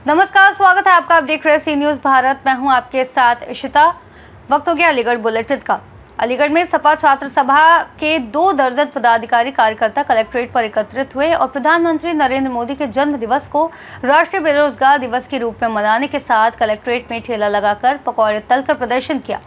नमस्कार, स्वागत है आपका। आप देख रहे हैं सी न्यूज भारत। मैं हूं आपके साथ इशिता। वक्त हो गया अलीगढ़ बुलेटिन का। अलीगढ़ में सपा छात्र सभा के 2 दर्जन पदाधिकारी कार्यकर्ता कलेक्ट्रेट पर एकत्रित हुए और प्रधानमंत्री नरेंद्र मोदी के जन्म दिवस को राष्ट्रीय बेरोजगार दिवस के रूप में मनाने के साथ कलेक्ट्रेट में ठेला लगाकर पकौड़े तलकर प्रदर्शन किया।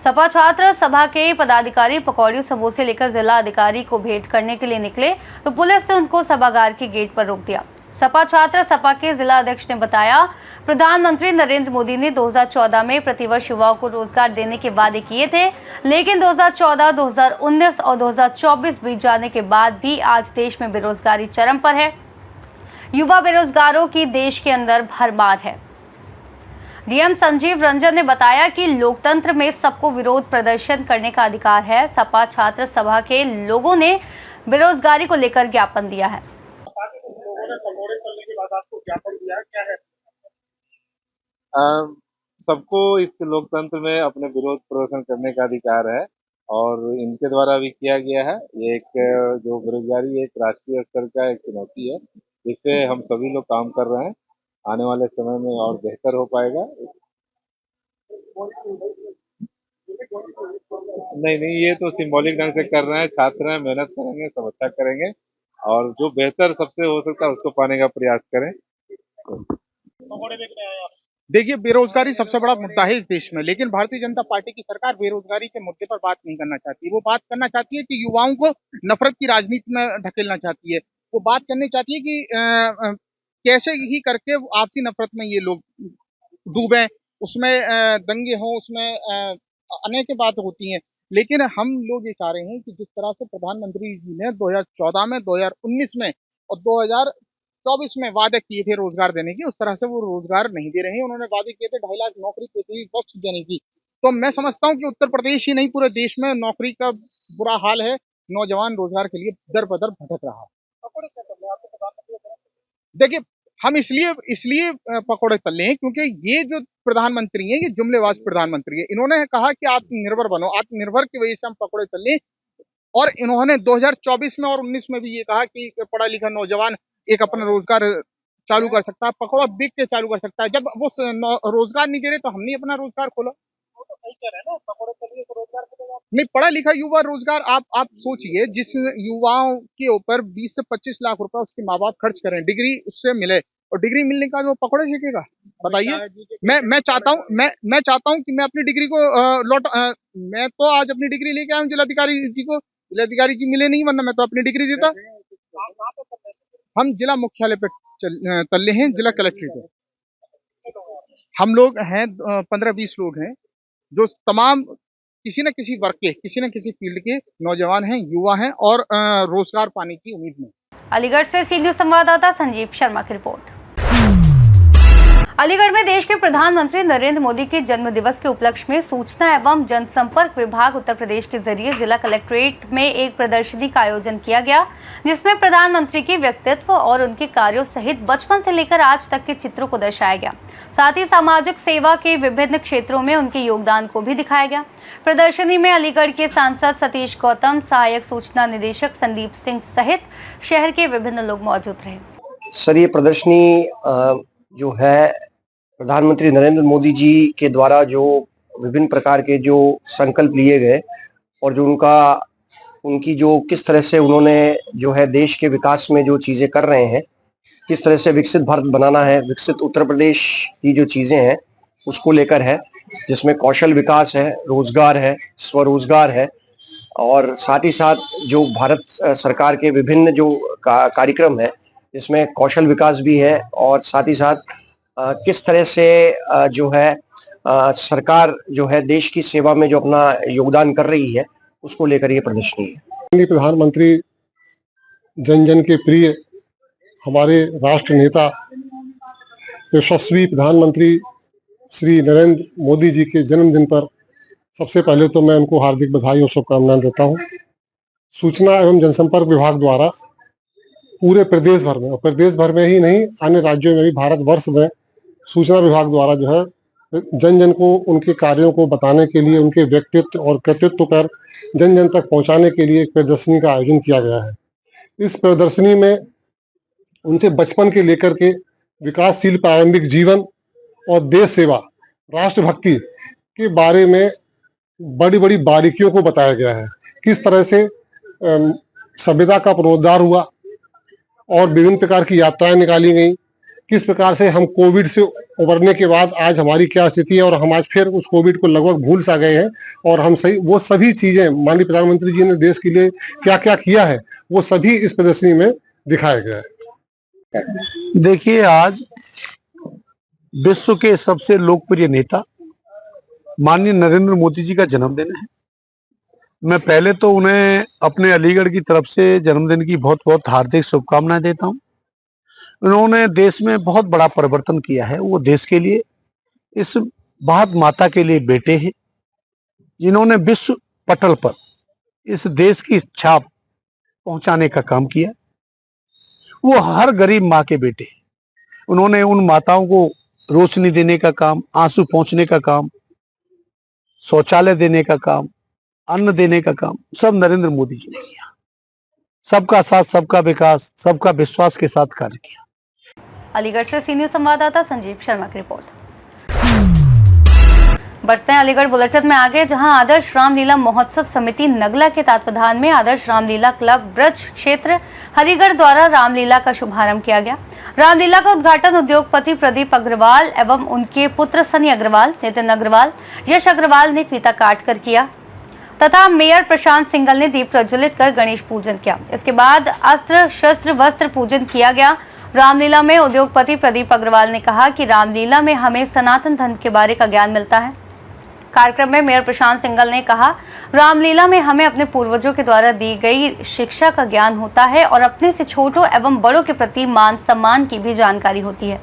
सपा छात्र सभा के पदाधिकारी पकौड़ियों समोसे लेकर जिला अधिकारी को भेंट करने के लिए निकले तो पुलिस ने उनको सभागार के गेट पर रोक दिया। सपा छात्र सपा के जिला अध्यक्ष ने बताया, प्रधानमंत्री नरेंद्र मोदी ने 2014 में प्रतिवर्ष युवाओं को रोजगार देने के वादे किए थे, लेकिन 2014, 2019 और 2024 बीत जाने के बाद भी आज देश में बेरोजगारी चरम पर है। युवा बेरोजगारों की देश के अंदर भरमार है। डीएम संजीव रंजन ने बताया कि लोकतंत्र में सबको विरोध प्रदर्शन करने का अधिकार है। सपा छात्र सभा के लोगों ने बेरोजगारी को लेकर ज्ञापन दिया है। सबको इस लोकतंत्र में अपने विरोध प्रदर्शन करने का अधिकार है और इनके द्वारा भी किया गया है। ये एक जो बेरोजगारी एक राष्ट्रीय स्तर का एक चुनौती है, इस पे हम सभी लोग काम कर रहे हैं। आने वाले समय में और बेहतर हो पाएगा। नहीं, ये तो सिंबॉलिक ढंग से कर रहे हैं। छात्र हैं, मेहनत करेंगे, सब अच्छा करेंगे और जो बेहतर सबसे हो सकता है उसको पाने का प्रयास करें। देखिए, बेरोजगारी सबसे बड़ा मुद्दा है इस देश में, लेकिन भारतीय जनता पार्टी की सरकार बेरोजगारी के मुद्दे पर बात नहीं करना चाहती। वो बात करना चाहती है कि युवाओं को नफरत की राजनीति में धकेलना चाहती है। वो बात करनी चाहती है कि कैसे ही करके आपसी नफरत में ये लोग डूबे, उसमें दंगे हों, उसमें अनेक बात होती हैं। लेकिन हम लोग ये चाह रहे हैं कि जिस तरह से प्रधानमंत्री जी ने 2014 में, 2019 में और 2024 में वादे किए थे रोजगार देने की, उस तरह से वो रोजगार नहीं दे रहे हैं। उन्होंने वादे किए थे 2.5 लाख नौकरी प्रति वर्ष देने की। तो मैं समझता हूँ कि उत्तर प्रदेश ही नहीं, पूरे देश में नौकरी का बुरा हाल है। नौजवान रोजगार के लिए दर बदर भटक रहा है। देखिए, हम इसलिए पकौड़े तल रहे हैं क्योंकि ये जो प्रधानमंत्री हैं, ये जुमलेबाज प्रधानमंत्री है। इन्होंने कहा कि आत्मनिर्भर बनो, आत्मनिर्भर की वजह से हम पकौड़े तल रहे हैं। और इन्होंने 2024 में और 19 में भी ये कहा कि पढ़ा लिखा नौजवान एक अपना रोजगार चालू कर सकता है, पकौड़ा बिक के चालू कर सकता है। जब वो रोजगार नहीं दे रहे तो हमने अपना रोजगार खोला। नहीं, पढ़ा लिखा युवा रोजगार, आप सोचिए, जिस युवाओं के ऊपर 20 से 25 लाख रुपए उसके माँ बाप खर्च करें, डिग्री उससे मिले और डिग्री मिलने का वो पकौड़े सीखेगा, बताइए। मैं चाहता हूं कि मैं अपनी डिग्री को मैं तो आज अपनी डिग्री लेके आया हूँ जिलाधिकारी जी मिले नहीं, वरना मैं तो अपनी डिग्री देता। हम जिला मुख्यालय पे तल्ले हैं, जिला कलेक्ट्रेट है। हम लोग हैं 15-20 लोग हैं जो तमाम किसी न किसी वर्ग के, किसी न किसी फील्ड के नौजवान हैं, युवा हैं और रोजगार पाने की उम्मीद में। अलीगढ़ से सी न्यूज संवाददाता संजीव शर्मा की रिपोर्ट। अलीगढ़ में देश के प्रधानमंत्री नरेंद्र मोदी के जन्म दिवस के उपलक्ष्य में सूचना एवं जनसंपर्क विभाग उत्तर प्रदेश के जरिए जिला कलेक्ट्रेट में एक प्रदर्शनी का आयोजन किया गया, जिसमें प्रधानमंत्री के व्यक्तित्व और उनके कार्यों सहित बचपन से लेकर आज तक के चित्रों को दर्शाया गया। साथ ही सामाजिक सेवा के विभिन्न क्षेत्रों में उनके योगदान को भी दिखाया गया। प्रदर्शनी में अलीगढ़ के सांसद सतीश गौतम, सहायक सूचना निदेशक संदीप सिंह सहित शहर के विभिन्न लोग मौजूद रहे। सर, ये प्रदर्शनी जो है प्रधानमंत्री नरेंद्र मोदी जी के द्वारा जो विभिन्न प्रकार के जो संकल्प लिए गए और जो उनकी जो किस तरह से उन्होंने जो है देश के विकास में जो चीजें कर रहे हैं, किस तरह से विकसित भारत बनाना है, विकसित उत्तर प्रदेश की जो चीजें हैं उसको लेकर है, जिसमें कौशल विकास है, रोजगार है, स्वरोजगार है और साथ ही साथ जो भारत सरकार के विभिन्न जो कार्यक्रम है जिसमें कौशल विकास भी है और साथ ही साथ किस तरह से जो है सरकार जो है देश की सेवा में जो अपना योगदान कर रही है उसको लेकर ये प्रदर्शनी है। प्रधानमंत्री जन जन के प्रिय हमारे राष्ट्र नेता यशस्वी प्रधानमंत्री श्री नरेंद्र मोदी जी के जन्मदिन पर सबसे पहले तो मैं उनको हार्दिक बधाई और शुभकामनाएं देता हूं। सूचना एवं जनसंपर्क विभाग द्वारा पूरे प्रदेश भर में, और प्रदेश भर में ही नहीं अन्य राज्यों में भी, भारतवर्ष में सूचना विभाग द्वारा जो है जन जन को उनके कार्यों को बताने के लिए, उनके व्यक्तित्व और कृतित्व पर जन जन तक पहुंचाने के लिए एक प्रदर्शनी का आयोजन किया गया है। इस प्रदर्शनी में उनसे बचपन के लेकर के विकासशील प्रारंभिक जीवन और देश सेवा, राष्ट्रभक्ति के बारे में बड़ी बड़ी बारीकियों को बताया गया है। किस तरह से सभ्यता का पुनरुद्धार हुआ और विभिन्न प्रकार की यात्राएं निकाली गई, किस प्रकार से हम कोविड से उबरने के बाद आज हमारी क्या स्थिति है और हम आज फिर उस कोविड को लगभग भूल सा गए हैं और हम सही वो सभी चीजें माननीय प्रधानमंत्री जी ने देश के लिए क्या क्या किया है वो सभी इस प्रदर्शनी में दिखाया गया है। देखिए, आज विश्व के सबसे लोकप्रिय नेता माननीय नरेंद्र मोदी जी का जन्मदिन है। मैं पहले तो उन्हें अपने अलीगढ़ की तरफ से जन्मदिन की बहुत बहुत हार्दिक शुभकामनाएं देता हूं। उन्होंने देश में बहुत बड़ा परिवर्तन किया है। वो देश के लिए, इस भारत माता के लिए बेटे हैं जिन्होंने विश्व पटल पर इस देश की छाप पहुंचाने का काम किया। वो हर गरीब माँ के बेटे हैं। उन्होंने उन माताओं को रोशनी देने का काम, आंसू पहुंचने का काम, शौचालय देने का काम, अन्न देने का काम सब नरेंद्र मोदी जी ने किया। सबका साथ, सबका विकास, सबका विश्वास के साथ कार्य किया। अलीगढ़ से सी न्यूज़ संवाददाता संजीव शर्मा की रिपोर्ट। बढ़ते हैं अलीगढ़ बुलेटिन में आगे, जहां आदर्श रामलीला महोत्सव समिति नगला के तत्वाधान में आदर्श रामलीला क्लब ब्रज क्षेत्र हरिगढ़ द्वारा रामलीला का शुभारंभ किया गया। रामलीला का उद्घाटन उद्योगपति प्रदीप अग्रवाल एवं उनके पुत्र सनी अग्रवाल, नितिन अग्रवाल, यश अग्रवाल ने फीता काट कर किया तथा मेयर प्रशांत सिंगल ने दीप प्रज्वलित कर गणेश पूजन किया। इसके बाद अस्त्र शस्त्र वस्त्र पूजन किया गया। रामलीला में उद्योगपति प्रदीप अग्रवाल ने कहा कि रामलीला में हमें सनातन धर्म के बारे का ज्ञान मिलता है। कार्यक्रम में मेयर प्रशांत सिंगल ने कहा, रामलीला में हमें अपने पूर्वजों के द्वारा दी गई शिक्षा का ज्ञान होता है और अपने से छोटों एवं बड़ों के प्रति मान सम्मान की भी जानकारी होती है।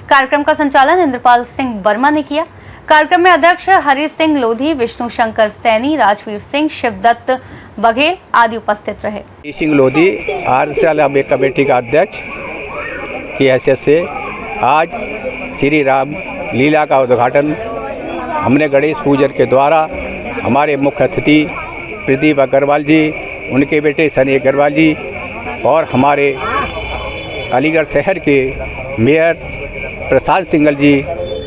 कार्यक्रम का संचालन इंद्रपाल सिंह वर्मा ने किया। कार्यक्रम में अध्यक्ष हरि सिंह लोधी, विष्णु शंकर सैनी, राजवीर सिंह, शिवदत्त बघेल आदि उपस्थित रहे। सिंह लोधी आरसीएल कमेटी का अध्यक्ष की हैसियत से आज श्री राम लीला का उद्घाटन हमने गणेश पूजन के द्वारा हमारे मुख्य अतिथि प्रदीप अग्रवाल जी, उनके बेटे सनी अग्रवाल जी और हमारे अलीगढ़ शहर के मेयर प्रशांत सिंगल जी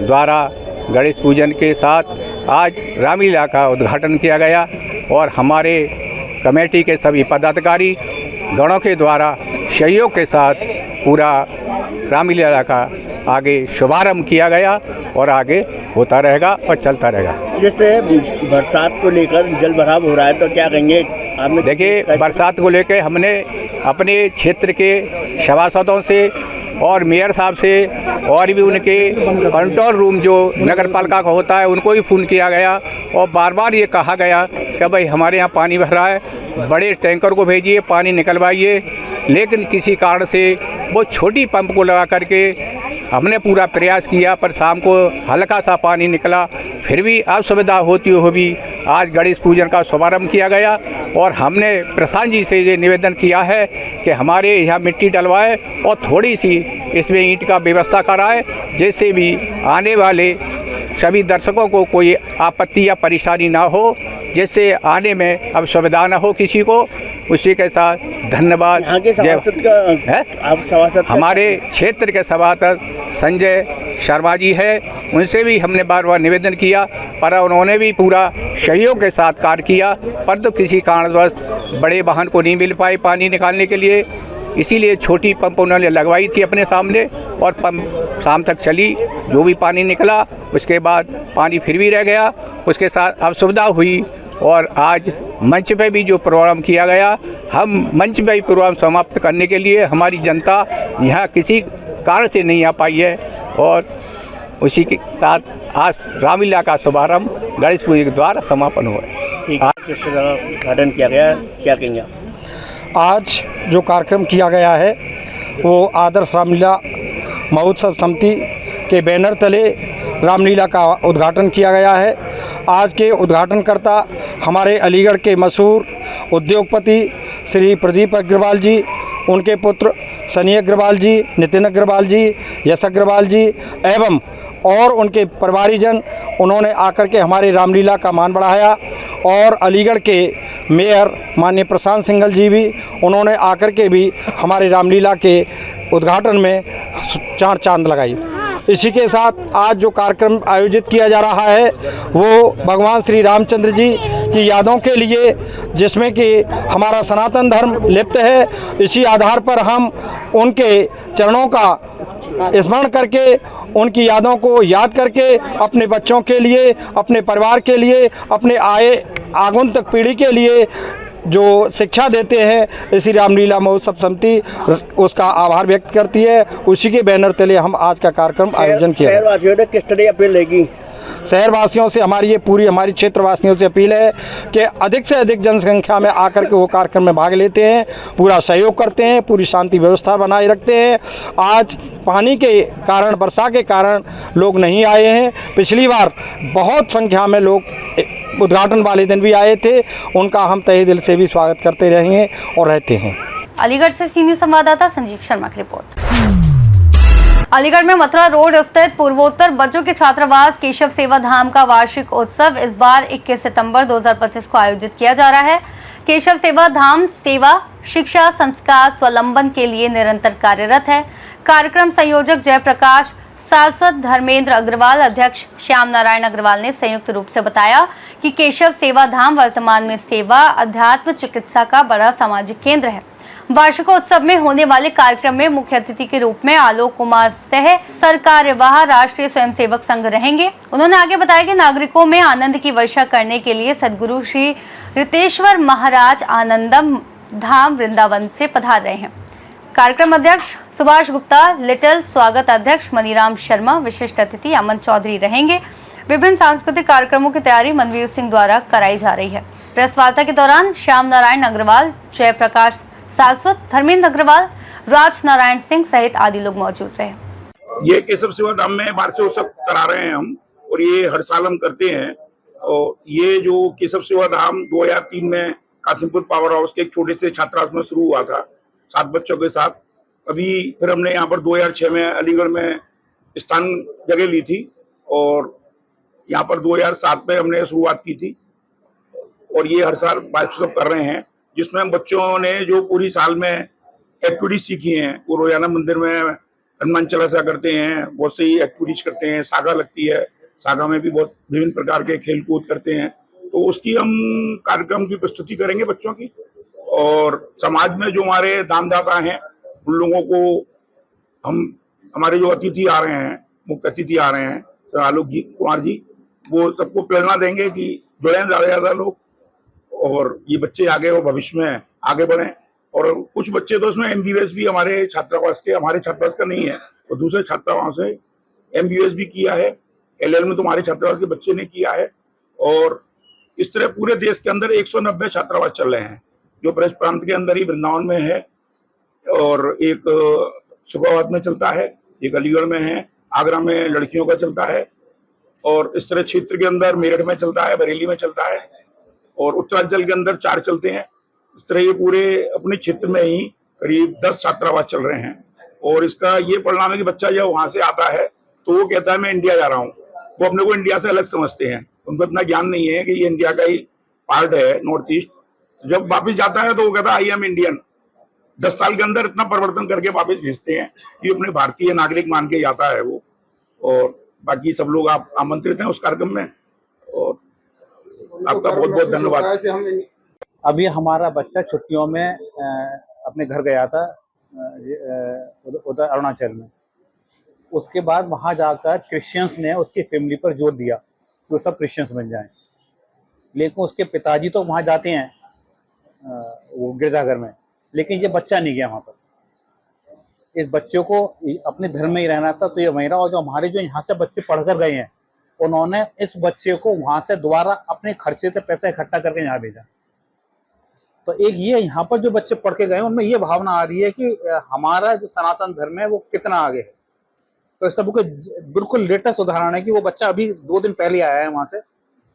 द्वारा गणेश पूजन के साथ आज रामलीला का उद्घाटन किया गया और हमारे कमेटी के सभी पदाधिकारी गणों के द्वारा सहयोग के साथ पूरा रामलीला का आगे शुभारंभ किया गया और आगे होता रहेगा और चलता रहेगा। जैसे बरसात को लेकर जल भराव हो रहा है तो क्या कहेंगे आपने? देखिए, बरसात को लेकर हमने अपने क्षेत्र के सभासदों से और मेयर साहब से और भी उनके कंट्रोल रूम जो नगर पालिका का होता है उनको भी फ़ोन किया गया और बार बार ये कहा गया कि भाई हमारे यहाँ पानी भर रहा है, बड़े टैंकर को भेजिए, पानी निकलवाइए। लेकिन किसी कारण से वो छोटी पंप को लगा करके हमने पूरा प्रयास किया पर शाम को हल्का सा पानी निकला। फिर भी असुविधा होती हुई भी आज गणेश पूजन का शुभारंभ किया गया और हमने प्रशांत जी से ये निवेदन किया है कि हमारे यहाँ मिट्टी डलवाए और थोड़ी सी इसमें ईंट का व्यवस्था कराए, जैसे भी आने वाले सभी दर्शकों को कोई आपत्ति या परेशानी ना हो, जिससे आने में अब सुविधा ना हो किसी को। उसी के साथ धन्यवाद। यहाँ के सभासद का आप सभासद हमारे क्षेत्र के सभासद संजय शर्मा जी है, उनसे भी हमने बार बार निवेदन किया पर उन्होंने भी पूरा सहयोग के साथ कार्य किया, पर तो किसी कारणवश बड़े वाहन को नहीं मिल पाए पानी निकालने के लिए, इसीलिए छोटी पंप उन्होंने लगवाई थी अपने सामने और पंप शाम तक चली। जो भी पानी निकला उसके बाद पानी फिर भी रह गया, उसके साथ अब सुविधा हुई। और आज मंच पे भी जो प्रोग्राम किया गया, हम मंच पे भी प्रोग्राम समाप्त करने के लिए हमारी जनता यहाँ किसी कारण से नहीं आ पाई है और उसी के साथ आज रामलीला का शुभारंभ गणेश पूजा के द्वारा समापन हुआ है। उद्घाटन किया गया, क्या कहेंगे? आज जो कार्यक्रम किया गया है वो आदर्श रामलीला महोत्सव समिति के बैनर तले रामलीला का उद्घाटन किया गया है। आज के उद्घाटनकर्ता हमारे अलीगढ़ के मशहूर उद्योगपति श्री प्रदीप अग्रवाल जी, उनके पुत्र सनी अग्रवाल जी, नितिन अग्रवाल जी, यश अग्रवाल जी एवं और उनके परिवारीजन उन्होंने आकर के हमारी रामलीला का मान बढ़ाया। और अलीगढ़ के मेयर माननीय प्रशांत सिंघल जी भी उन्होंने आकर के भी हमारी रामलीला के उद्घाटन में चांद लगाई। इसी के साथ आज जो कार्यक्रम आयोजित किया जा रहा है वो भगवान श्री रामचंद्र जी की यादों के लिए, जिसमें कि हमारा सनातन धर्म लिप्त है। इसी आधार पर हम उनके चरणों का स्मरण करके, उनकी यादों को याद करके अपने बच्चों के लिए, अपने परिवार के लिए, अपने आगंतुक पीढ़ी के लिए जो शिक्षा देते हैं, इसी रामलीला महोत्सव समिति उसका आभार व्यक्त करती है। उसी के बैनर तले हम आज का कार्यक्रम आयोजन किया। शहरवासियों ने किस तरह अपील रहेगी? शहरवासियों से हमारी क्षेत्रवासियों से अपील है कि अधिक से अधिक जनसंख्या में आकर के वो कार्यक्रम में भाग लेते हैं, पूरा सहयोग करते हैं, पूरी शांति व्यवस्था बनाए रखते हैं। आज पानी के कारण, वर्षा के कारण लोग नहीं आए हैं। पिछली बार बहुत संख्या में लोग उद्घाटन वाले दिन भी आए थे, उनका हम तहे दिल से भी स्वागत करते रहेंगे और रहते हैं। अलीगढ़ से सीनियर संवाददाता संजीव शर्मा की रिपोर्ट। अलीगढ़ में मथुरा रोड स्थित पूर्वोत्तर बच्चों के छात्रावास केशव सेवा धाम का वार्षिक उत्सव इस बार 21 सितंबर 2025 को आयोजित किया जा रहा है। केशव सेवा धाम सेवा, शिक्षा, संस्कार, स्वावलंबन के लिए निरंतर कार्यरत है। कार्यक्रम संयोजक जयप्रकाश, शाश्वत धर्मेंद्र अग्रवाल, अध्यक्ष श्याम नारायण अग्रवाल ने संयुक्त रूप से बताया कि केशव सेवा धाम वर्तमान में सेवा, अध्यात्म, चिकित्सा का बड़ा सामाजिक केंद्र है। वार्षिकोत्सव में होने वाले कार्यक्रम में मुख्य अतिथि के रूप में आलोक कुमार सह सरकार्यवाह राष्ट्रीय स्वयंसेवक संघ रहेंगे। उन्होंने आगे बताया कि नागरिकों में आनंद की वर्षा करने के लिए सदगुरु श्री रितेश्वर महाराज आनंदम धाम वृंदावन से पधार रहे हैं। कार्यक्रम अध्यक्ष सुभाष गुप्ता, लिटिल स्वागत अध्यक्ष मनीराम शर्मा, विशिष्ट अतिथि अमन चौधरी रहेंगे। विभिन्न सांस्कृतिक कार्यक्रमों की तैयारी मनवीर सिंह द्वारा कराई जा रही है। प्रेस वार्ता के दौरान श्याम नारायण अग्रवाल, जयप्रकाश, शाश्वत, धर्मेंद्र अग्रवाल, राज नारायण सिंह सहित आदि लोग मौजूद रहे। ये केशव सेवा धाम में वार्षिक उत्सव करा रहे हैं हम, और ये हर साल हम करते हैं। और ये जो केशव सेवा धाम 2003 में कासिमपुर पावर हाउस के एक छोटे से छात्रावास में शुरू हुआ था 7 बच्चों के साथ। अभी फिर हमने यहाँ पर 2006 में अलीगढ़ में स्थान जगह ली थी, और यहाँ पर 2007 में हमने शुरुआत की थी। और ये हर साल वार्षिक उत्सव कर रहे हैं, जिसमें बच्चों ने जो पूरी साल में एक्टिविटीज सीखी हैं, वो रोजाना मंदिर में हनुमान चालीसा करते हैं, बहुत सी एक्टिविटीज करते हैं, सागा लगती है, सागा में भी बहुत विभिन्न प्रकार के खेल कूद करते हैं। तो उसकी हम कार्यक्रम की प्रस्तुति करेंगे बच्चों की। और समाज में जो हमारे दानदाता हैं, उन लोगों को हम, हमारे जो अतिथि आ रहे हैं, मुख्य अतिथि आ रहे हैं तो आलोक जी, कुमार जी, वो सबको प्रेरणा देंगे कि जुड़े ज्यादा से ज्यादा लोग, और ये बच्चे आगे वो भविष्य में आगे बढ़े। और कुछ बच्चे तो इसमें MBBS भी हमारे छात्रावास का नहीं है, तो दूसरे छात्रावास से MBBS भी किया है। LL में तुम्हारे छात्रावास के बच्चे ने किया है। और इस तरह पूरे देश के अंदर 190 छात्रावास चल रहे हैं, जो ब्रज प्रांत के अंदर ही वृंदावन में है, और एक सुखाबाद में चलता है, एक अलीगढ़ में है, आगरा में लड़कियों का चलता है, और इस तरह क्षेत्र के अंदर मेरठ में चलता है, बरेली में चलता है, और उत्तरांचल के अंदर 4 चलते हैं। इस तरह ये पूरे अपने क्षेत्र में ही करीब 10 छात्रावास चल रहे हैं। और इसका ये परिणाम है कि बच्चा जब वहां से आता है तो वो कहता है मैं इंडिया जा रहा हूँ। वो अपने को इंडिया से अलग समझते हैं, उनको इतना ज्ञान नहीं है कि ये इंडिया का ही पार्ट है, नॉर्थ ईस्ट। जब वापिस जाता है तो वो कहता है आई एम इंडियन। 10 साल के अंदर इतना परिवर्तन करके वापस भेजते हैं कि अपने भारतीय नागरिक मान के जाता है वो। और बाकी सब लोग आप आमंत्रित हैं उस कार्यक्रम में, और आपका बहुत बहुत धन्यवाद। अभी हमारा बच्चा छुट्टियों में अपने घर गया था उधर अरुणाचल में। उसके बाद वहां जाकर क्रिश्चियंस ने उसकी फैमिली पर जोर दिया कि वो सब क्रिश्चियंस बन जाएं, लेकिन उसके पिताजी तो वहां जाते हैं वो गिरजाघर में, लेकिन ये बच्चा नहीं गया वहां पर। इस बच्चे को अपने धर्म में ही रहना था, तो ये वहीं रहा। और जो हमारे जो यहाँ से बच्चे पढ़कर गए हैं, उन्होंने इस बच्चे को वहां से दोबारा अपने खर्चे से पैसा इकट्ठा करके यहाँ भेजा। तो एक ये यहाँ पर जो बच्चे पढ़ के गए उनमें ये भावना आ रही है कि हमारा जो सनातन धर्म है वो कितना आगे है। तो इसका बिल्कुल लेटेस्ट उदाहरण है कि वो बच्चा अभी 2 दिन पहले आया है वहां से,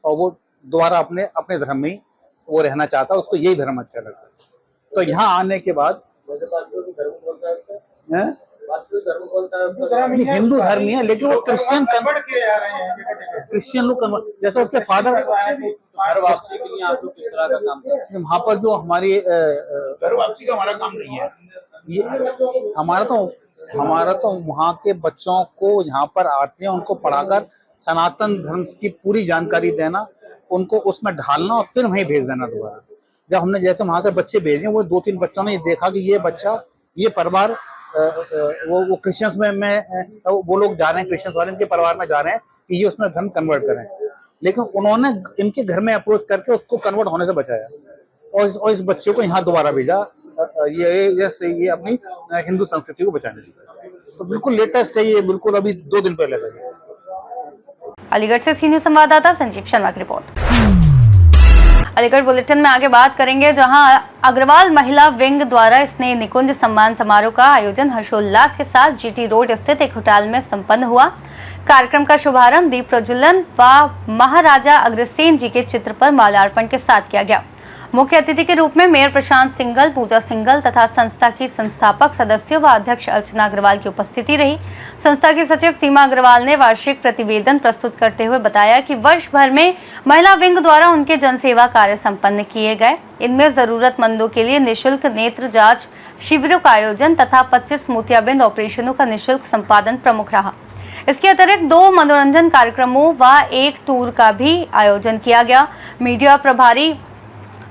और वो दोबारा अपने धर्म में ही वो रहना चाहता है, उसको यही धर्म अच्छा लगता है। तो यहाँ आने के बाद नहीं, हिंदू धर्म ही है, लेकिन वो क्रिश्चियन कन्वर्ट किए जा रहे हैं क्रिश्चियन लोग कन्वर्ट, जैसे उसके फादर घर वापसी के लिए आप लोग किस तरह का काम कर रहे हैं? वहाँ पर जो हमारी घर वापसी का हमारा काम नहीं है। ये हमारा तो वहाँ के बच्चों को यहाँ पर आते हैं, उनको पढ़ाकर सनातन धर्म की पूरी जानकारी देना, उनको उसमें ढालना और फिर वहीं भेज देना दोबारा। जब हमने जैसे वहाँ से बच्चे भेजे, वो 2-3 बच्चों ने देखा कि ये बच्चा, ये परिवार वो क्रिश्चियंस में वो लोग जा रहे हैं, क्रिश्चियंस वाले इनके परिवार में जा रहे हैं कि ये उसमें धर्म कन्वर्ट करें, लेकिन उन्होंने इनके घर में अप्रोच करके उसको कन्वर्ट होने से बचाया और इस बच्चे को यहाँ दोबारा भेजा, ये अपनी हिंदू संस्कृति को बचाने के लिए। तो बिल्कुल लेटेस्ट है ये, बिल्कुल अभी 2 दिन पहले था। अलीगढ़ से सीनियर संवाददाता संजीव शर्मा की रिपोर्ट। अलीगढ़ बुलेटिन में आगे बात करेंगे, जहां अग्रवाल महिला विंग द्वारा स्नेह निकुंज सम्मान समारोह का आयोजन हर्षोल्लास के साथ जीटी रोड स्थित एक होटल में संपन्न हुआ। कार्यक्रम का शुभारंभ दीप प्रज्वलन व महाराजा अग्रसेन जी के चित्र पर माल्यार्पण के साथ किया गया। मुख्य अतिथि के रूप में मेयर प्रशांत सिंगल, पूजा सिंगल तथा संस्था की संस्थापक सदस्यों व अध्यक्ष अर्चना अग्रवाल की उपस्थिति रही। संस्था की सचिव सीमा अग्रवाल ने वार्षिक प्रतिवेदन प्रस्तुत करते हुए बताया कि वर्ष भर में महिला विंग द्वारा उनके जनसेवा कार्य संपन्न किए गए। इनमें जरूरतमंदों के लिए निःशुल्क नेत्र जांच शिविरों का आयोजन तथा 25 मोतियाबिंद ऑपरेशनों का निःशुल्क संपादन प्रमुख रहा। इसके अतिरिक्त 2 मनोरंजन कार्यक्रमों व एक टूर का भी आयोजन किया गया। मीडिया प्रभारी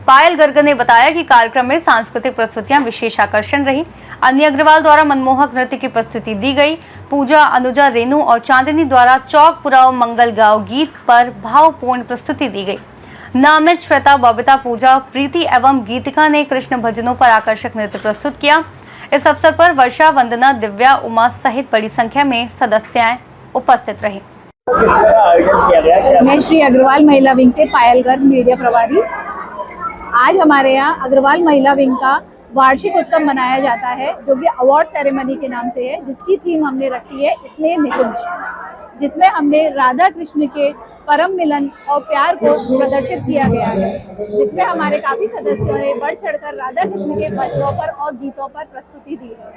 पायल गर्ग ने बताया कि कार्यक्रम में सांस्कृतिक प्रस्तुतियां विशेष आकर्षण रही। अन्य अग्रवाल द्वारा मनमोहक नृत्य की प्रस्तुति दी गई। पूजा, अनुजा, रेणु और चांदनी द्वारा चौक पुराव मंगल गांव गीत पर भावपूर्ण प्रस्तुति दी गई। नामित श्वेता, बबीता, पूजा, प्रीति एवं गीतिका ने कृष्ण भजनों पर आकर्षक नृत्य प्रस्तुत किया। इस अवसर पर वर्षा, वंदना, दिव्या, उमा सहित बड़ी संख्या में सदस्याएं उपस्थित रही। मैं श्री अग्रवाल महिला विंग से पायल गर्ग, मीडिया प्रभारी। आज हमारे यहाँ अग्रवाल महिला विंग का वार्षिक उत्सव मनाया जाता है, जो कि अवार्ड सेरेमनी के नाम से है, जिसकी थीम हमने रखी है स्नेह निकुंज, जिसमें हमने राधा कृष्ण के परम मिलन और प्यार को प्रदर्शित किया गया है, जिसमें हमारे काफ़ी सदस्यों ने बढ़ चढ़कर राधा कृष्ण के भजनों पर और गीतों पर प्रस्तुति दी है।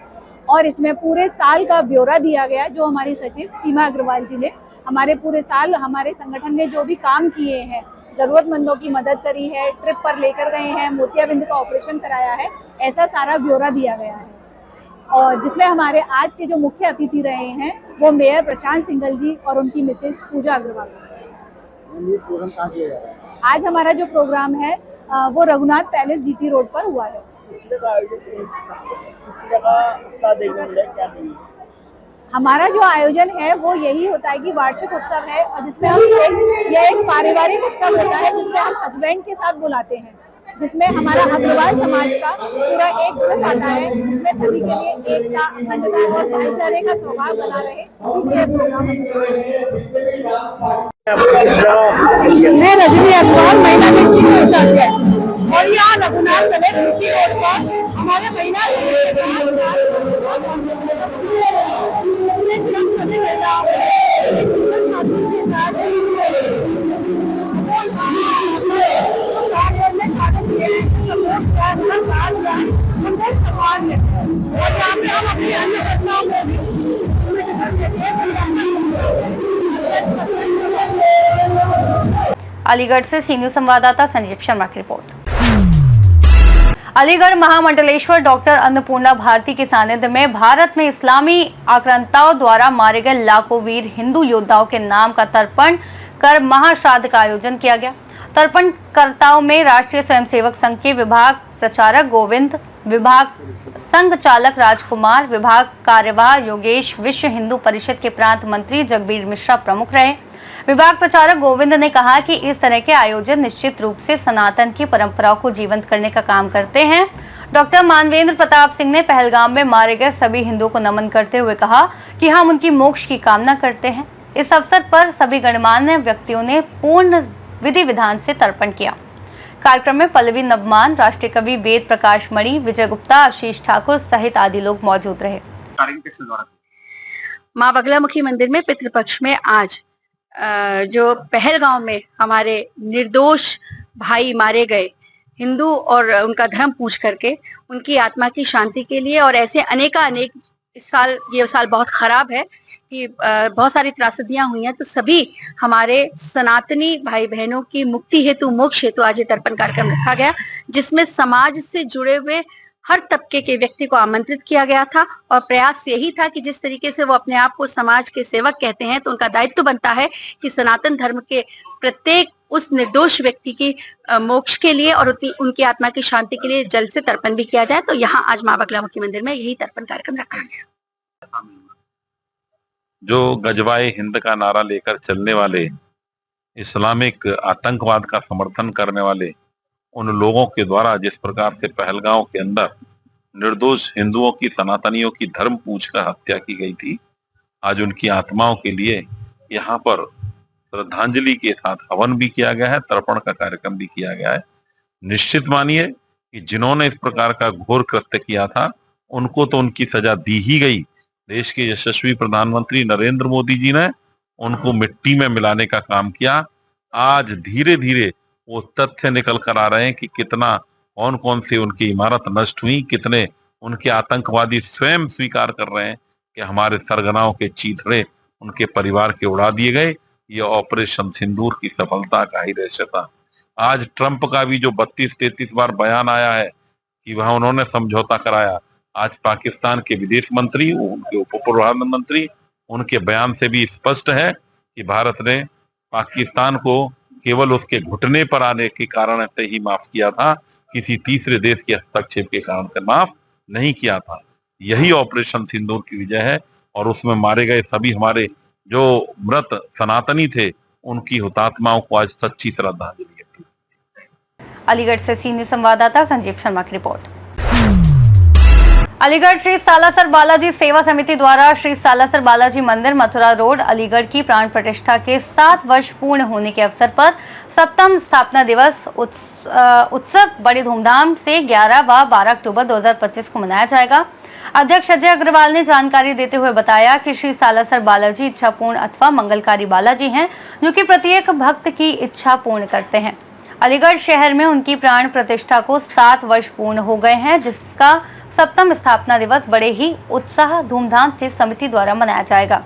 और इसमें पूरे साल का ब्यौरा दिया गया, जो हमारी सचिव सीमा अग्रवाल जी ने हमारे पूरे साल हमारे संगठन ने जो भी काम किए हैं, जरूरतमंदों की मदद करी है, ट्रिप पर लेकर गए हैं, मोतियाबिंद का ऑपरेशन कराया है, ऐसा सारा ब्यौरा दिया गया है। और जिसमें हमारे आज के जो मुख्य अतिथि रहे हैं वो मेयर प्रशांत सिंगल जी और उनकी मिसेज पूजा अग्रवाल। आज हमारा जो प्रोग्राम है वो रघुनाथ पैलेस जीटी रोड पर हुआ है। हमारा जो आयोजन है वो यही होता है कि वार्षिक उत्सव है, और जिसमें हम यह एक पारिवारिक उत्सव होता है, जिसमें हम हस्बैंड के साथ बुलाते हैं, जिसमें हमारा अग्रवाल समाज का पूरा एक ग्रुप आता है, जिसमें सभी के लिए एकता, अखंडता और भाईचारे का स्वभाव बना रहे। मैं रजनी अग्रवाल, महिला विंग और यहाँ रघुनाथ पैलेस जीटी रोड पर हमारे महिला अलीगढ़ से सीनियर संवाददाता संजीव शर्मा की रिपोर्ट। अलीगढ़ महामंडलेश्वर डॉक्टर अन्नपूर्णा भारती के सानिध्य में भारत में इस्लामी आक्रांताओं द्वारा मारे गए लाखों वीर हिंदू योद्धाओं के नाम का तर्पण कर महाश्राद्ध का आयोजन किया गया। तर्पणकर्ताओं में राष्ट्रीय स्वयंसेवक संघ के विभाग प्रचारक गोविंद, विभाग संघ चालक राजकुमार, विभाग कार्यवाह योगेश, विश्व हिंदू परिषद के प्रांत मंत्री जगबीर मिश्रा प्रमुख रहे। विभाग प्रचारक गोविंद ने कहा कि इस तरह के आयोजन निश्चित रूप से सनातन की परंपराओं को जीवंत करने का काम करते हैं। डॉक्टर मानवेंद्र प्रताप सिंह ने पहलगाम में मारे गए सभी हिंदुओं को नमन करते हुए कहा कि हम उनकी मोक्ष की कामना करते हैं। इस अवसर पर सभी गणमान्य व्यक्तियों ने पूर्ण विधि विधान से तर्पण किया। कार्यक्रम में पल्लवी नवमान, राष्ट्रीय कवि वेद प्रकाश मणि, विजय गुप्ता, आशीष ठाकुर सहित आदि लोग मौजूद रहे। माँ बगलामुखी मंदिर में पितृपक्ष में आज जो पहलगांव में हमारे निर्दोष भाई मारे गए हिंदू और उनका धर्म पूछ करके उनकी आत्मा की शांति के लिए और ऐसे अनेक इस साल ये साल बहुत खराब है कि बहुत सारी त्रासदियां हुई हैं, तो सभी हमारे सनातनी भाई बहनों की मुक्ति हेतु, मोक्ष हेतु आज ये तर्पण कार्यक्रम रखा गया, जिसमें समाज से जुड़े हुए हर तबके के व्यक्ति को आमंत्रित किया गया था। और प्रयास यही था कि जिस तरीके से वो अपने आप को समाज के सेवक कहते हैं, तो उनका दायित्व बनता है कि सनातन धर्म के प्रत्येक उस निर्दोष व्यक्ति की मोक्ष के लिए और उनकी आत्मा की शांति के लिए जल से तर्पण भी किया जाए। तो यहाँ आज मां बगलामुखी मंदिर में यही तर्पण कार्यक्रम रखा गया। जो गजवाए हिंद का नारा लेकर चलने वाले, इस्लामिक आतंकवाद का समर्थन करने वाले उन लोगों के द्वारा जिस प्रकार से पहलगांव के अंदर निर्दोष हिंदुओं की, सनातनियों की धर्म पूछकर हत्या की गई थी, आज उनकी आत्माओं के लिए यहाँ पर श्रद्धांजलि के साथ हवन भी किया गया है, तर्पण का कार्यक्रम भी किया गया है। निश्चित मानिए कि जिन्होंने इस प्रकार का घोर कृत्य किया था, उनको तो उनकी सजा दी ही गई। देश के यशस्वी प्रधानमंत्री नरेंद्र मोदी जी ने उनको मिट्टी में मिलाने का काम किया। आज धीरे धीरे वो तथ्य निकल कर आ रहे हैं कि कितना, कौन कौन से उनकी इमारत नष्ट हुई, कितने उनके आतंकवादी स्वयं स्वीकार कर रहे हैं कि हमारे सरगनाओं के चीथड़े उनके परिवार के उड़ा दिए गए। ये ऑपरेशन सिंदूर की सफलता का ही रहस्य था। आज ट्रंप का भी जो 32-33 बार बयान आया है कि वहां उन्होंने समझौता कराया, आज पाकिस्तान के विदेश मंत्री, उनके उप प्रधानमंत्री, उनके बयान से भी स्पष्ट है कि भारत ने पाकिस्तान को केवल उसके घुटने पर आने के कारण से ही माफ किया था, किसी तीसरे देश के हस्तक्षेप के कारण से माफ नहीं किया था। यही ऑपरेशन सिंदूर की विजय है और उसमें मारे गए सभी हमारे जो मृत सनातनी थे, उनकी हुतात्माओं को आज सच्ची श्रद्धांजलि है। अलीगढ़ से सीनियर संवाददाता संजीव शर्मा की रिपोर्ट। अलीगढ़ श्री सालासर बालाजी सेवा समिति द्वारा श्री सालासर बालाजी मंदिर, मथुरा रोड, अलीगढ़ की प्राण प्रतिष्ठा के 7 वर्ष पूर्ण होने के अवसर पर 7वां स्थापना दिवस उत्सव बड़ी धूमधाम से 11 व 12 अक्टूबर 2025 को मनाया जाएगा। अध्यक्ष अजय अग्रवाल ने जानकारी देते हुए बताया कि श्री सालासर बालाजी इच्छापूर्ण अथवा मंगलकारी बालाजी हैं, जो कि प्रत्येक भक्त की इच्छा पूर्ण करते हैं। अलीगढ़ शहर में उनकी प्राण प्रतिष्ठा को 7 वर्ष पूर्ण हो गए हैं, जिसका 7वां स्थापना दिवस बड़े ही उत्साह धूमधाम से समिति द्वारा मनाया जाएगा।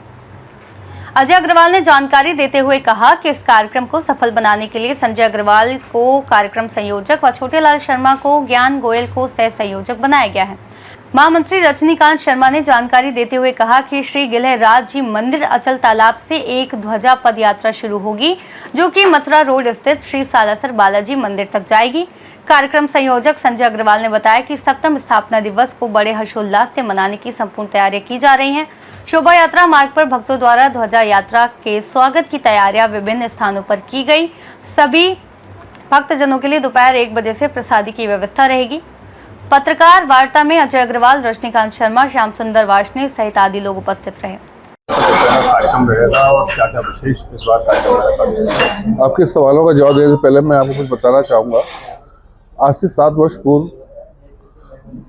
अजय अग्रवाल ने जानकारी देते हुए कहा कि इस कार्यक्रम को सफल बनाने के लिए संजय अग्रवाल को कार्यक्रम संयोजक व छोटेलाल शर्मा को ज्ञान गोयल को सह संयोजक बनाया गया है। महामंत्री रजनीकांत शर्मा ने जानकारी देते हुए कहा कि श्री गिलहराज जी मंदिर अचल तालाब से एक ध्वजा पद यात्रा शुरू होगी, जो कि मथुरा रोड स्थित श्री सालासर बालाजी मंदिर तक जाएगी। कार्यक्रम संयोजक संजय अग्रवाल ने बताया कि 7वां स्थापना दिवस को बड़े हर्षोल्लास से मनाने की संपूर्ण तैयारियां की जा रही हैं। शोभा यात्रा मार्ग पर भक्तों द्वारा ध्वजा यात्रा के स्वागत की तैयारियां विभिन्न स्थानों पर की गई। सभी भक्तजनों के लिए दोपहर 1 बजे से प्रसादी की व्यवस्था रहेगी। पत्रकार वार्ता में अजय अग्रवाल, रजनीकांत शर्मा, श्याम सुंदर वार्ष्णेय सहित आदि लोग उपस्थित रहे। कार्यक्रम रहेगा और क्या क्या विशेष इस बार कार्यक्रम रहेगा? आपके सवालों का जवाब देने से पहले मैं आपको कुछ बताना चाहूँगा। आज से 7 वर्ष पूर्व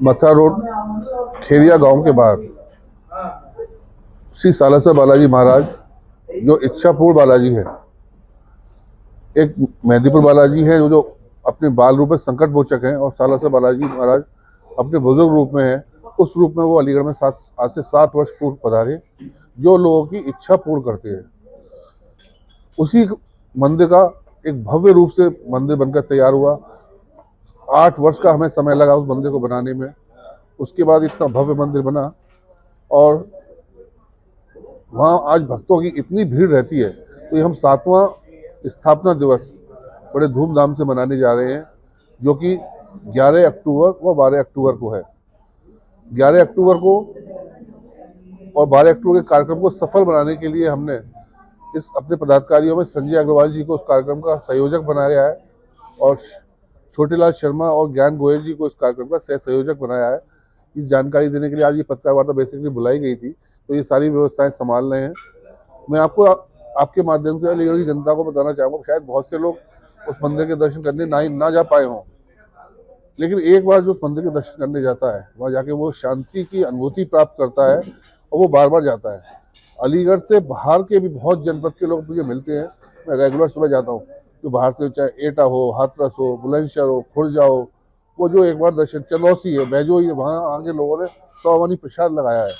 मथुरा रोड खेरिया गांव के बाहर श्री सालासर बालाजी महाराज, जो इच्छापूर्ण बालाजी है, एक मेहंदीपुर बालाजी है जो अपने बाल रूप में संकट मोचक हैं, और सालासर बालाजी महाराज अपने बुजुर्ग रूप में है। उस रूप में वो अलीगढ़ में आज से 7 वर्ष पूर्व पधारे, जो लोगों की इच्छा पूर्ण करते हैं। उसी मंदिर का एक भव्य रूप से मंदिर बनकर तैयार हुआ। 8 वर्ष का हमें समय लगा उस मंदिर को बनाने में। उसके बाद इतना भव्य मंदिर बना और वहाँ आज भक्तों की इतनी भीड़ रहती है। तो ये हम 7वां स्थापना दिवस बड़े धूमधाम से मनाने जा रहे हैं, जो कि 11 अक्टूबर व 12 अक्टूबर को है। 11 अक्टूबर को और 12 अक्टूबर के कार्यक्रम को सफल बनाने के लिए हमने इस अपने पदाधिकारियों में संजय अग्रवाल जी को उस कार्यक्रम का संयोजक बनाया है और छोटेलाल शर्मा और ज्ञान गोयल जी को इस कार्यक्रम का सह संयोजक बनाया है। इस जानकारी देने के लिए आज ये पत्रकार वार्ता बेसिकली बुलाई गई थी, तो ये सारी व्यवस्थाएं संभाल रहे हैं। मैं आपको आपके माध्यम से अलीगढ़ की जनता को बताना चाहूँगा, शायद बहुत से लोग उस मंदिर के दर्शन करने ना जा पाए हों, लेकिन एक बार जो उस मंदिर के दर्शन करने जाता है, वहाँ जाके वो शांति की अनुभूति प्राप्त करता है और वो बार बार जाता है। अलीगढ़ से बाहर के भी बहुत जनपद के लोग मुझे मिलते हैं। मैं रेगुलर सुबह जाता हूँ, तो बाहर से चाहे एटा हो, हाथरस हो, बुलंदशहर हो, खुर्जा हो, वो जो एक बार दर्शन, चंदौसी है, बैजोई है, वहाँ आगे लोगों ने 100 प्रसाद लगाया है।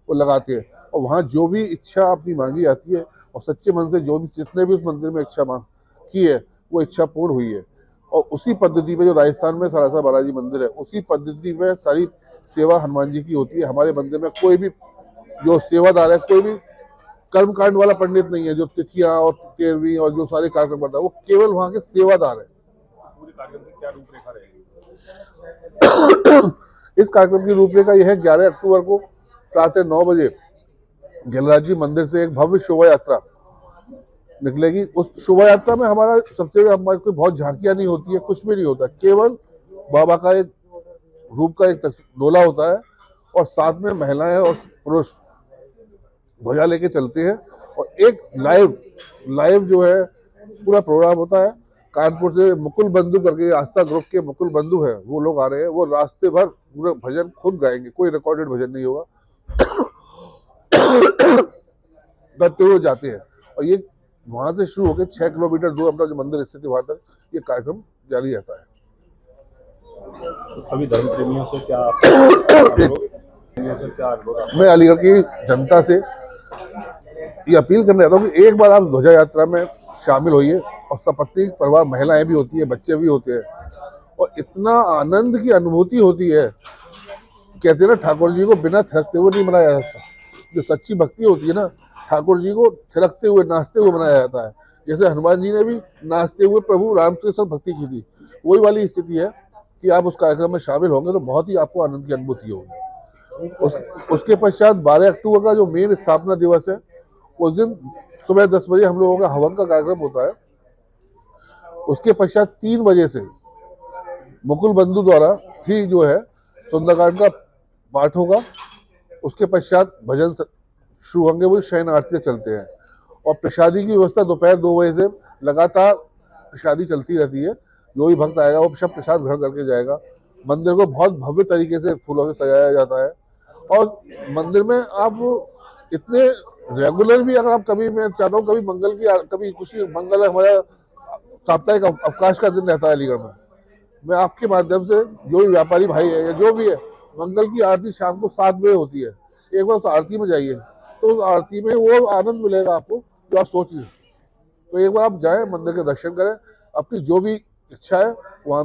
वो लगाते हैं, और वहाँ जो भी इच्छा अपनी मांगी जाती है और सच्चे मन से जो भी जिसने भी उस मंदिर में इच्छा मांग की है वो इच्छा पूर्ण हुई है। और उसी पद्धति पे जो राजस्थान में सालासर बालाजी मंदिर है, उसी पद्धति में सारी सेवा हनुमान जी की होती है। हमारे मंदिर में कोई भी जो सेवादार है, कोई भी कर्मकांड वाला पंडित नहीं है, जो तिथियां और तेरहवीं और जो सारे कार्यक्रम करता है वो केवल वहाँ के सेवादार है। पूरे कार्यक्रम की क्या रूपरेखा रहेगी? इस कार्यक्रम की रूपरेखा यह है, 11 अक्टूबर को प्रातः 9 बजे जलराज जी मंदिर से एक भव्य शोभा यात्रा निकलेगी। उस शोभा यात्रा में हमारी कोई बहुत झांकियां नहीं होती है, कुछ भी नहीं होता, केवल बाबा का एक रूप का एक डोला होता है और साथ में महिलाएं और पुरुष ध्वजा लेके चलते हैं और एक लाइव जो है पूरा प्रोग्राम होता है। कानपुर से मुकुल बंधु करके आस्था ग्रुप के मुकुल बंधु है, वो लोग आ रहे हैं, वो रास्ते भर पूरे भजन खुद गाएंगे, कोई रिकॉर्डेड भजन नहीं होगा, करते हुए जाते हैं। और ये वहां से शुरू होकर 6 किलोमीटर दूर अपना जो मंदिर स्थित है वहां तक ये कार्यक्रम जारी रहता है। तो सभी धर्म प्रेमियों से क्या मैं अलीगढ़ की जनता से ये अपील करना चाहता हूँ कि एक बार आप ध्वजा यात्रा में शामिल होइए, और सपत्नी परिवार महिलाएं भी होती है, बच्चे भी होते हैं, और इतना आनंद की अनुभूति होती है। कहते हैं ना, ठाकुर जी को बिना थिरकते हुए नहीं मनाया जाता। जो सच्ची भक्ति होती है ना, ठाकुर जी को थिरकते हुए नाचते हुए मनाया जाता है। जैसे हनुमान जी ने भी नाचते हुए प्रभु राम के साथ भक्ति की थी, वही वाली स्थिति है कि आप उस कार्यक्रम में शामिल होंगे तो बहुत ही आपको आनंद की अनुभूति होगी। उसके पश्चात 12 अक्टूबर का जो मेन स्थापना दिवस है, उस दिन सुबह 10 बजे हम लोगों का हवन का कार्यक्रम होता है। उसके पश्चात 3 बजे से मुकुल बंधु द्वारा ही जो है सुंदरकांड का पाठ होगा। उसके पश्चात भजन शुरू होंगे, वो शयन आरती चलते हैं, और प्रसादी की व्यवस्था दोपहर 2 बजे से लगातार प्रसादी चलती रहती है। जो भी भक्त आएगा वो सब प्रसाद ग्रहण करके जाएगा। मंदिर को बहुत भव्य तरीके से फूलों से सजाया जाता है, और मंदिर में आप इतने रेगुलर भी, अगर आप कभी, मैं चाहता हूँ कभी मंगल की, कभी कुछ मंगल हमारा साप्ताहिक अवकाश का दिन रहता है अलीगढ़ में, मैं आपके माध्यम से जो भी व्यापारी भाई है या जो भी है, मंगल की आरती शाम को 7 बजे होती है, एक बार उस आरती में जाइए तो उस आरती में वो आनंद मिलेगा आपको जो आप सोच नहीं। तो एक बार आप जाएं, मंदिर के दर्शन करें, अपनी जो भी इच्छा है वहाँ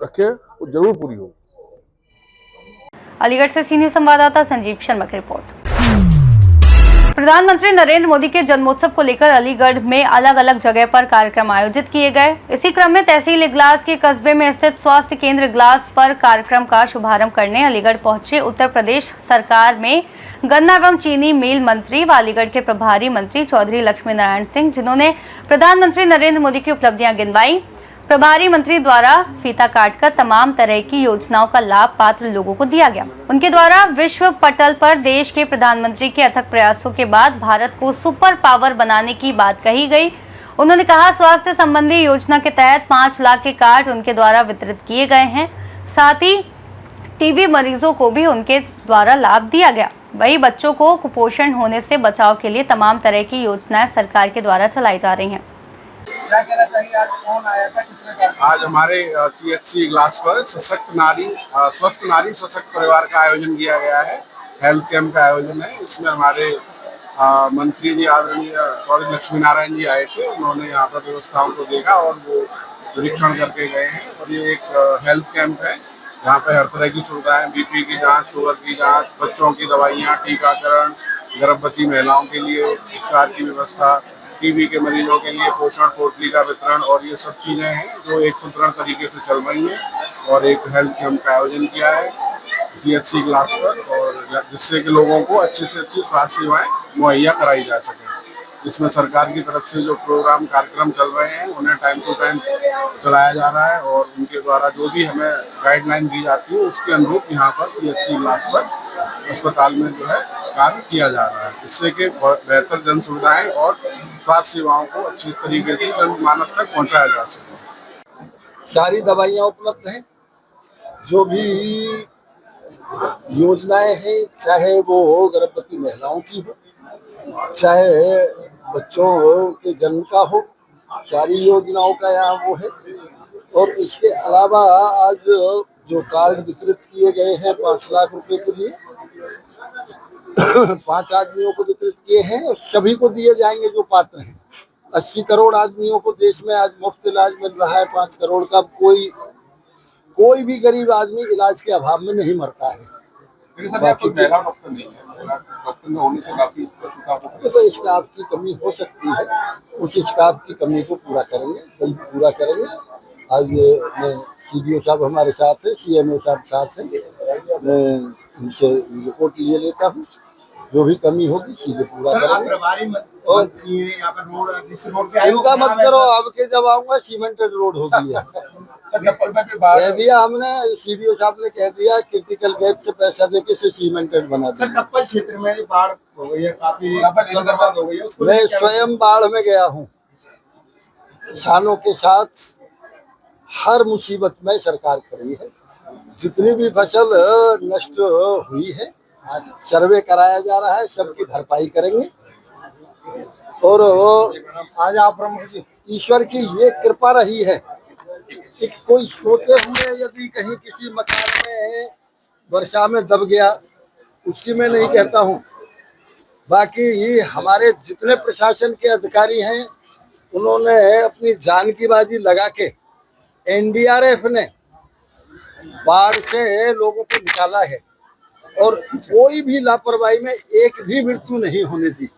रखें, वो जरूर पूरी हो। अलीगढ़ से सीनियर संवाददाता संजीव शर्मा की रिपोर्ट। प्रधानमंत्री नरेंद्र मोदी के जन्मोत्सव को लेकर अलीगढ़ में अलग अलग जगह पर कार्यक्रम आयोजित किए गए। इसी क्रम में तहसील इगलास के कस्बे में स्थित स्वास्थ्य केंद्र इगलास पर कार्यक्रम का शुभारंभ करने अलीगढ़ पहुंचे उत्तर प्रदेश सरकार में गन्ना एवं चीनी मिल मंत्री व अलीगढ़ के प्रभारी मंत्री चौधरी लक्ष्मी नारायण सिंह, जिन्होंने प्रधानमंत्री नरेंद्र मोदी की उपलब्धियां गिनवाई। प्रभारी मंत्री द्वारा फीता काटकर तमाम तरह की योजनाओं का लाभ पात्र लोगों को दिया गया। उनके द्वारा विश्व पटल पर देश के प्रधानमंत्री के अथक प्रयासों के बाद भारत को सुपर पावर बनाने की बात कही गई। उन्होंने कहा, स्वास्थ्य संबंधी योजना के तहत 5 लाख के कार्ड उनके द्वारा वितरित किए गए हैं। साथ ही टीबी मरीजों को भी उनके द्वारा लाभ दिया गया। वही बच्चों को कुपोषण होने से बचाव के लिए तमाम तरह की योजनाएं सरकार के द्वारा चलाई जा रही हैं। क्या कहना चाहिए, आज कौन आया था, किसने? आज हमारे CHC इगलास पर स्वस्थ नारी सशक्त परिवार का आयोजन किया गया है। हेल्थ कैंप का आयोजन है। इसमें हमारे मंत्री जी आदरणीय चौधरी लक्ष्मी नारायण जी आए थे। उन्होंने यहाँ पर व्यवस्थाओं को देखा और वो निरीक्षण करके गए हैं। और ये एक हेल्थ कैंप है, यहाँ पे हर तरह की सुविधाएं, BP की जाँच, शुगर की जाँच, बच्चों की दवाइयाँ, टीकाकरण, गर्भवती महिलाओं के लिए उपचार की व्यवस्था, टीबी के मरीजों के लिए पोषण पोटली का वितरण, और ये सब चीजें हैं जो एक सुदृढ़ तरीके से चल रही हैं। और एक हेल्थ कैंप का आयोजन किया है CHC इगलास पर, और जिससे कि लोगों को अच्छी से अच्छी स्वास्थ्य सेवाएं मुहैया कराई जा सके। इसमें सरकार की तरफ से जो प्रोग्राम कार्यक्रम चल रहे हैं उन्हें टाइम टू टाइम चलाया जा रहा है, और उनके द्वारा जो भी हमें गाइडलाइन दी जाती है उसके अनुरूप यहाँ पर CHC इगलास पर अस्पताल में जो है कार्य किया जा रहा है, जिससे कि बेहतर जन सुविधाएं और स्वास्थ्य सेवाओं को अच्छी तरीके से जनमानस तक पहुंचाया जा सके। सारी दवाइयाँ उपलब्ध हैं, जो भी योजनाएं हैं, चाहे वो गर्भवती महिलाओं की हो, चाहे बच्चों के जन्म का हो, सारी योजनाओं का यहाँ वो है। और इसके अलावा आज जो कार्ड वितरित किए गए हैं 5 लाख रुपए के लिए, 5 आदमियों को वितरित किए हैं और सभी को दिए जाएंगे जो पात्र हैं। 80 करोड़ आदमियों को देश में आज मुफ्त इलाज मिल रहा है। 5 करोड़ का कोई भी गरीब आदमी इलाज के अभाव में नहीं मरता है। बाकी तो स्टाफ की कमी हो सकती है, उस स्टाफ की कमी को पूरा करेंगे, जल्द पूरा करेंगे। आज मैं CDO साहब हमारे साथ है, CMO साहब साथ हैं, मैं उनसे रिपोर्ट लिए लेता हूँ, जो भी कमी होगी सीधे पूरा करेंगे। और चिंता मत करो, अब के जब आऊंगा सीमेंटेड रोड होगी। कह दिया हमने, CDO साहब ने कह दिया क्रिटिकल गैप से पैसा देके से सीमेंटेड बना दिया। कप्पल क्षेत्र में बाढ़ हो गई है, काफी बर्बाद हो गई है। मैं स्वयं बाढ़ में गया हूँ, किसानों के साथ हर मुसीबत में सरकार खड़ी है। जितनी भी फसल नष्ट हुई है आज सर्वे कराया जा रहा है, सबकी भरपाई करेंगे। और आज आप ईश्वर की ये कृपा रही है कि कोई सोते हुए यदि कहीं किसी मकान में वर्षा में दब गया, उसकी मैं नहीं कहता हूँ। बाकी ये हमारे जितने प्रशासन के अधिकारी हैं, उन्होंने अपनी जान की बाजी लगा के NDRF ने बाढ़ से लोगों को निकाला है और कोई भी लापरवाही में एक भी मृत्यु नहीं होने दी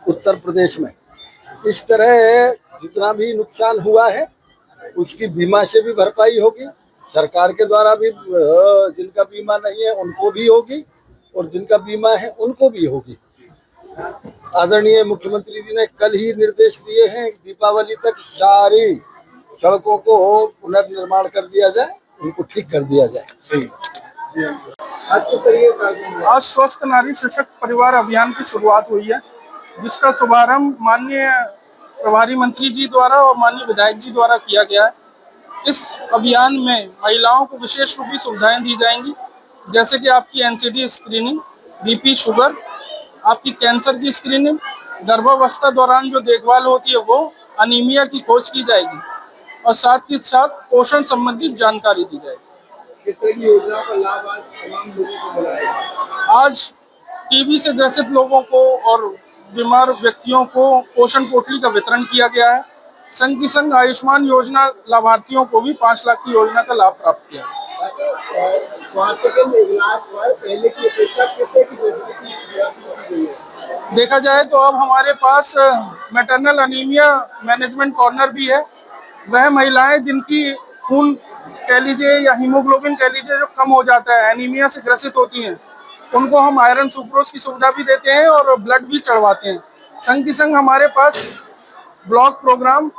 उत्तर प्रदेश में। इस तरह जितना भी नुकसान हुआ है उसकी बीमा से भी भरपाई होगी, सरकार के द्वारा भी जिनका बीमा नहीं है उनको भी होगी और जिनका बीमा है उनको भी होगी। आदरणीय मुख्यमंत्री जी ने कल ही निर्देश दिए हैं, दीपावली तक सारी सड़कों को पुनर्निर्माण कर दिया जाए, उनको ठीक कर दिया जाए। आज स्वस्थ नारी सशक्त परिवार अभियान की शुरुआत हुई है, जिसका शुभारंभ माननीय प्रभारी मंत्री जी द्वारा और माननीय विधायक जी द्वारा किया गया है। इस अभियान में महिलाओं को विशेष रूपी सुविधाएं दी जाएंगी, जैसे कि आपकी NCD स्क्रीनिंग, BP शुगर, आपकी कैंसर की स्क्रीनिंग, गर्भावस्था दौरान जो देखभाल होती है वो, अनीमिया की खोज की जाएगी और साथ ही साथ पोषण संबंधी जानकारी दी जाएगी। किस तरह की योजना का लाभ आज तमाम लोगों को मिला है? आज TB से ग्रसित लोगों को और बीमार व्यक्तियों को पोषण पोटली का वितरण किया गया है। संघ की संघ आयुष्मान योजना लाभार्थियों को भी 5 लाख की योजना का लाभ प्राप्त किया है। स्वास्थ्य केंद्र इलाज पर पहले की अपेक्षा किस तरह की फैसिलिटी है? देखा जाए तो अब हमारे पास मैटरनल अनीमिया मैनेजमेंट कॉर्नर भी है। वह महिलाएं जिनकी खून कह लीजिए या हीमोग्लोबिन कह लीजिए जो कम हो जाता है, एनीमिया से ग्रसित होती हैं, उनको हम आयरन सुक्रोज की सुविधा भी देते हैं और ब्लड भी चढ़वाते हैं। संघ की संघ हमारे पास block program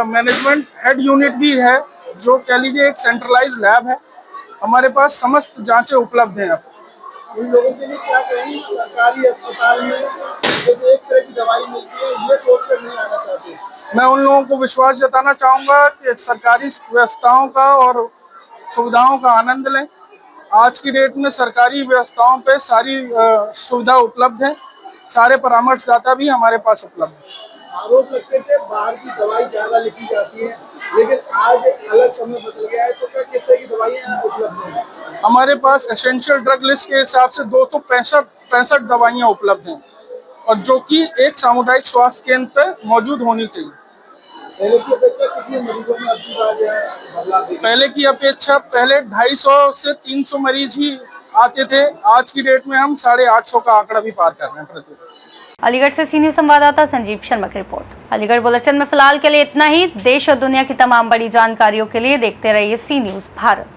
management head unit भी है, जो कह लीजिए एक सेंट्रलाइज लैब है। हमारे पास समस्त जांचें उपलब्ध हैं। अब उन लोगों के लिए क्या कहेंगे, सरकारी अस्पताल में एक तरह की दवाई मिलती है, ये सोचकर नहीं आना चाहते? मैं उन लोगों को विश्वास जताना चाहूँगा कि सरकारी व्यवस्थाओं का और सुविधाओं का आनंद लें। आज की डेट में सरकारी व्यवस्थाओं पे सारी सुविधा उपलब्ध है, सारे परामर्शदाता भी हमारे पास उपलब्ध है। आरोप लगते थे बाहर की दवाई ज्यादा लिखी जाती है, लेकिन आज अलग समय बदल गया है, तो क्या किस तरह की दवाइयाँ उपलब्ध हैं? हमारे पास एसेंशियल ड्रग लिस्ट के हिसाब से 265 दवाइयाँ उपलब्ध हैं और जो कि एक सामुदायिक स्वास्थ्य केंद्र पर मौजूद होनी चाहिए। पहले की अपेक्षा कितने मरीजों में अब बदलाव? पहले की अपेक्षा पहले 250 से 300 मरीज ही आते थे, आज की डेट में हम 850 का आंकड़ा भी पार कर रहे हैं प्रतिदिन। अलीगढ़ से सीनियर संवाददाता संजीव शर्मा की रिपोर्ट। अलीगढ़ बुलेटिन में फिलहाल के लिए इतना ही। देश और दुनिया की तमाम बड़ी जानकारियों के लिए देखते रहिए सी न्यूज़ भारत।